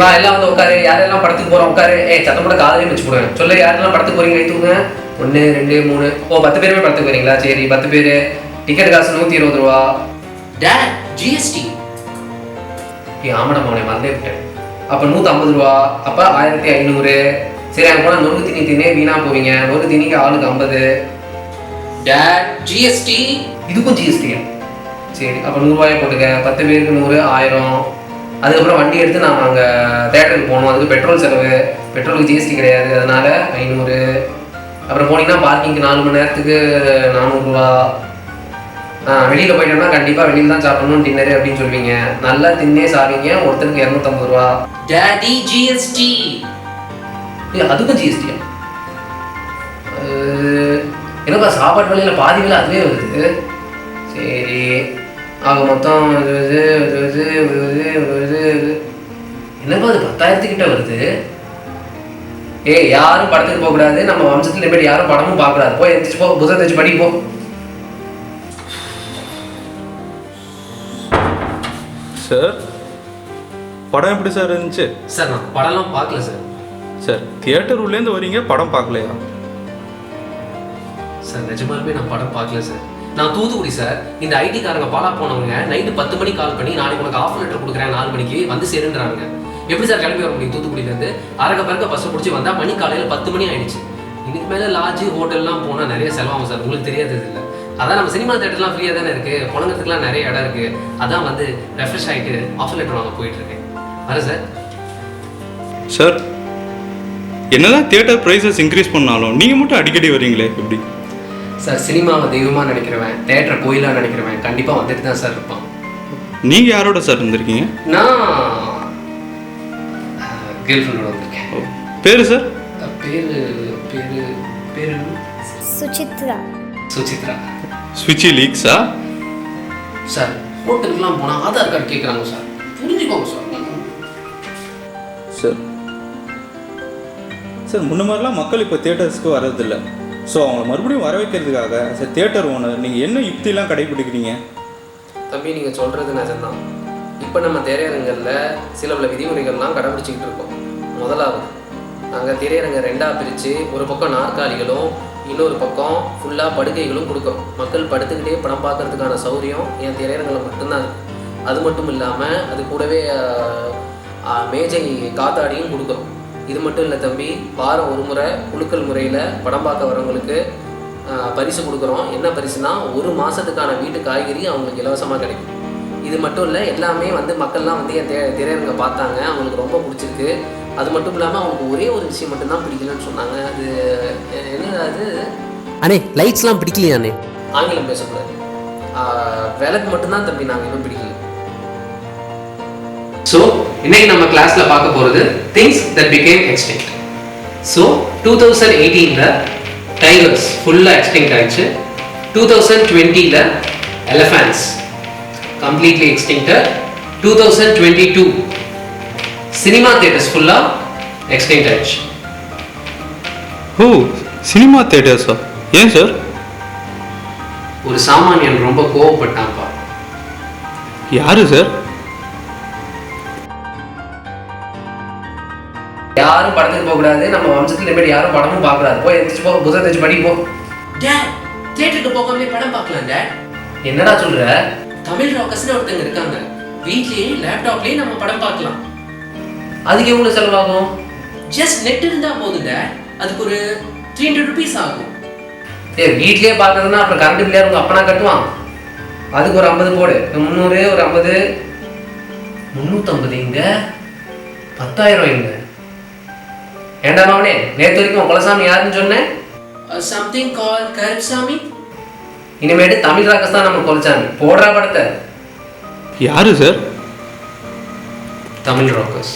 வா எல்லாம் வந்து உட்காரு. யாரெல்லாம் படத்துக்கு போகிறோம் உட்காரு. சத்தம் கூட காதலையும் வச்சு போடுவேன். சொல்லு யாரெல்லாம் படத்துக்கு போகிறீங்க கை தூங்க. 1 2 3 10 பேருமே படத்துக்கு போகிறீங்களா? சரி 10 பேர். டிக்கெட் காசு 120 ரூபா. Date GST. ஆமாடா மவனே மறந்தே விட்டேன். அப்போ 150 ரூபா. அப்போ 1500. சரி அங்கே போனால் நொறுக்கு திணி தின்னே வீணாக போவீங்க. நொறுக்கு திணிக்கு ஆளுக்கு 50. Date GST. இதுக்கும் ஜிஎஸ்டியா? சரி அப்போ 100 ரூபாயை போட்டுக்க. 10 பேருக்கு 100 1000. அதுக்கப்புறம் வண்டி எடுத்து நான் அங்கே தேட்டருக்கு போகணும். அதுக்கு பெட்ரோல் செலவு. பெட்ரோலுக்கு ஜிஎஸ்டி கிடையாது, அதனால 500. அப்புறம் போனீங்கன்னா பார்க்கிங்க்கு 4 மணி நேரத்துக்கு 400 ரூபா. வெளியில் போயிட்டோம்னா கண்டிப்பாக வெளியில் தான் சாப்பிடணும் டின்னரு அப்படின்னு சொல்லுவீங்க. நல்லா தின்னே சாப்பிங்க. ஒருத்தருக்கு 250 ரூபா. Daddy GST. அதுக்கும் ஜிஎஸ்டியா? என்னப்பா சாப்பாட்டு விலையில் பாதி விலை அதுவே வருது. சரி ஆக மொத்தம் என்னப்பா அது 10,000 கிட்ட வருது. யாரும் படத்துக்கு போகக்கூடாது. நம்ம வம்சத்துல போய் யாரும் படமும் பார்க்கக்கூடாது. போய் எந்திரிச்சு போ, புத்தகம் தச்சு படி போ. சார் படம் எப்படி சார் இருந்துச்சு? சார் நான் படம்லாம் பார்க்கல சார். சார் தியேட்டர் உள்ளேருந்து வரீங்க, படம் பார்க்கலையா? சார் நிஜமாலுமே நான் படம் பார்க்கல சார். நான் தூத்துக்குடி சார். இந்த ஐடிக்காரங்க பாலா போனவங்க நைட்டு 10 மணிக்கு கால் பண்ணி நாளைக்கு உனக்கு ஆஃபர் லெட்டர் கொடுக்குறேன் 4 மணிக்கு வந்து சேருன்றாங்க. எப்படி சார் கிளம்பி வர முடியும் தூத்துக்குடியிலேருந்து? அரக்க பறக்க பஸ்ஸை பிடிச்சி வந்தால் மணி காலையில் 10 மணி ஆயிடுச்சு. இதுக்கு மேலே லாட்ஜு ஹோட்டல்லாம் போனால் நிறைய செலவாகும் சார். உங்களுக்கு தெரியாதது இல்லை. அதான் நம்ம சினிமா தேட்டர்லாம் ஃப்ரீயாக தானே இருக்குது. புழங்கத்துக்குலாம் நிறைய இடம் இருக்குது. அதான் வந்து ரெஃப்ரெஷ் ஆகிட்டு ஆஃபர் லெட்டர் வாங்க போயிட்டுருக்கேன். வரேன் சார். சார் என்னதான் தியேட்டர் ப்ரைஸஸ் இன்க்ரீஸ் பண்ணாலும் நீங்கள் மட்டும் அடிக்கடி வரீங்களே எப்படி? சார் சினிமாவை தெய்வமாக நினைக்கிறவன், தேட்டரை கோயிலாக நினைக்கிறவன் கண்டிப்பாக வந்துட்டு தான் சார் இருப்பான். நீங்கள் யாரோட சார் இருந்திருக்கீங்க? நான் கேர்ள் ஃப்ரெண்டோட வந்திருக்கேன். பேர் சார்? பேரு சுசித்ரா. சுசித்ரா. ஸ்விட்சி லீக்ஸா? சார் ஹோட்டலுக்குலாம் போனால் ஆதார் கார்டு கேட்குறாங்க சார். புரிஞ்சுக்கோங்க சார். சார் சார் முன்ன மாதிரிலாம் மக்கள் இப்போ தியேட்டர்ஸ்க்கு வர்றதில்லை. ஸோ அவங்கள மறுபடியும் வர வைக்கிறதுக்காக சார் தியேட்டர் ஓனர் நீங்கள் என்ன யுக்திலாம் கடைபிடிக்கிறீங்க? தம்பி நீங்கள் சொல்கிறது நிஜம்தான். இப்போ நம்ம திரையரங்களில் சில பல விதிமுறைகள்லாம் கடைபிடிச்சிக்கிட்டு இருக்கோம். முதலாவது நாங்கள் திரையரங்கை 2ஆக பிரித்து ஒரு பக்கம் நாற்காலிகளும் இன்னொரு பக்கம் ஃபுல்லாக படுக்கைகளும் கொடுக்குறோம். மக்கள் படுத்துக்கிட்டே படம் பார்க்குறதுக்கான சௌகரியம் என் திரையரங்கில் மட்டும்தான் இருக்குது. அது மட்டும் இல்லாமல் அது கூடவே மேஜை காத்தாடியும் கொடுக்குறோம். இது மட்டும் இல்லை தம்பி, வாரம் ஒரு முறை குலுக்கல் முறையில் படம் பார்க்க வரவங்களுக்கு பரிசு கொடுக்குறோம். என்ன பரிசுனா 1 மாதத்துக்கான வீட்டு காய்கறி அவங்களுக்கு இலவசமாக கிடைக்கும். இது மட்டும் இல்லை, எல்லாமே வந்து மக்கள்லாம் வந்து என் திரையரங்க பார்த்தாங்க, அவங்களுக்கு ரொம்ப பிடிச்சிருக்கு. அது மட்டும் இல்லாமல் அவங்களுக்கு ஒரே ஒரு விஷயம் மட்டும்தான் பிடிக்கலன்னு சொன்னாங்க. அது என்ன? அது அண்ணே லைட்ஸ்லாம் பிடிக்கலையாண்ணே? ஆங்கிலம் பேசக்கூடாது. விளக்கு மட்டும்தான் தம்பி நாங்கள் இன்னும் பிடிக்கல. ஸோ இன்னைக்கு நம்ம கிளாஸ்ல பார்க்க போகிறது things that become extinct. So 2018ல் டைகர்ஸ் ஃபுல்லாக எக்ஸ்டிங்க்ட் ஆயிடுச்சு. 2020ல் elephants completely extincted. 2022 cinema theatres ஃபுல்லாக எக்ஸ்டிங்க்ட் ஆயிடுச்சு. ஓ சினிமா தியேட்டர்ஸா? ஏன் சார்? ஒரு சாமானியன் ரொம்ப கோவப்பட்டான்ப்பா. யாரு சார்? யாரும் படத்துக்கு போகக்கூடாது. நம்ம வம்சத்துல போய் யாரும் படமும் பார்க்கக்கூடாது. போய் எந்திரிச்சு போ, புத்தகம் தச்சு படி போ. டேட் தியேட்டருக்கு போகாமலே படம் பார்க்கலாம் டேட். என்னடா சொல்ற? தமிழ் ராக்கர்ஸ்னு ஒருத்தங்க இருக்காங்க. வீட்லயே லேப்டாப்லயே நம்ம படம் பார்க்கலாம். அதுக்கு எவ்வளவு செலவாகும்? ஜஸ்ட் நெட் இருந்தா போதும் டேட். அதுக்கு ஒரு 300 rupees ஆகும். வீட்லயே பார்க்கறதுன்னா அப்புறம் கரண்ட் பில் உங்க அப்பனா கட்டுவான். அதுக்கு ஒரு 50 போடு. 300 ஒரு 50 350 இங்க 10,000 இங்க. ஏண்டா மாவனே, நேற்று வரைக்கும் குலசாமி யாருன்னு சொன்னேன்? சம்திங் கால் கருப்சாமி. இனிமேட்டு தமிழ் ராக்கர்ஸ் தான் நம்ம குலசாமி. போடுறா படத்தை. யாரு சார்? தமிழ் ராக்கர்ஸ்.